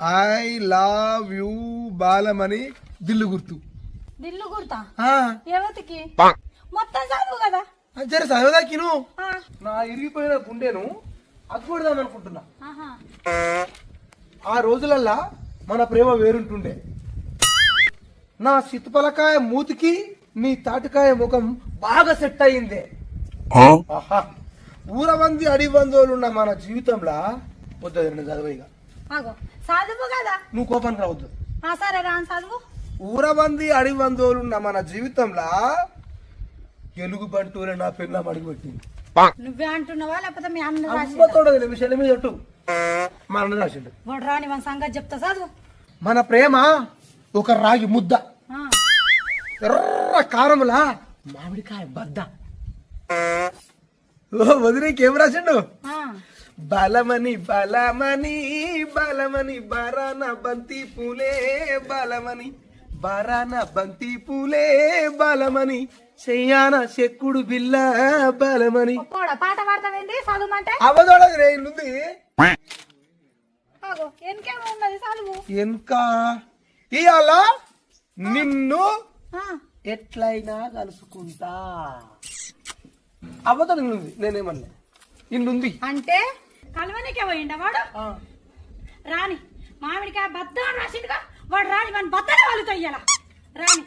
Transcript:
I love you Balamani దిల్లు గుర్తు. దిల్లు గుర్తా ఆ, ఎవతికి మొత్తం చదువు కదా. జర చదవదాకిను. ఆ, నా ఇరిగిపోయిన గుండెను అద్దుపడదాం అనుకుంటున్నా. ఆహా. ఆ రోజులల్లా మన ప్రేమ వేరుంటుండే. నా సిత్పలకాయ మూతికి నీ తాటికాయ ముఖం బాగా సెట్ అయిందే. ఆహా. ఊరబంది అడిబందోలున్న మన జీవితంలా వద్దు చదవయిగా. ఆగో చదువు కదా. నువ్వు కోపానికి రావద్దు. ఆ సరే రాను చదువు. ఊరబంది అడిబందోలున్న మన జీవితంలా ఎలుగు బంటూరే నా పిల్ల అడిగిపెట్టింది. నువ్వే అంటున్నావా లేకపోతే మీ అన్న రాసి అమ్మతోడ విషయాల మీద ఒట్టు మా అన్న రాసిండు. వాడు రాని మన సంగతి చెప్తా చదువు. మన ప్రేమ ఒక రాగి ముద్ద, ఆ, ఎర్ర కారములా మామిడికాయ బద్ద. ఓ వదిలేకి ఏం రాసిండు? ఆ. బలమని బలమని బలమని బరాన బంతి పూలే బలమని బరాన బంతి పూలే బలమని చెయ్యాన చెక్కుడు బిల్ల బలమని. పోడా పాట పాడతావేంటి చదువుమంటే? అవదోడది రేయింది. ఆగో వెనకేమో ఉన్నది చదువు. ఇంకా ఇవాళ నిన్ను ఆ, ఎట్లయినా కలుసుకుంటా. అబద్ధం ఇల్లుంది, నేనేమన్నా ఇల్లుంది అంటే కలవనికే పోయిండా వాడు? రాని మామిడికాయ బద్ద రాసిండుగా వాడు రాని మన బద్దనే వాళ్ళు తయ్యాల రాని.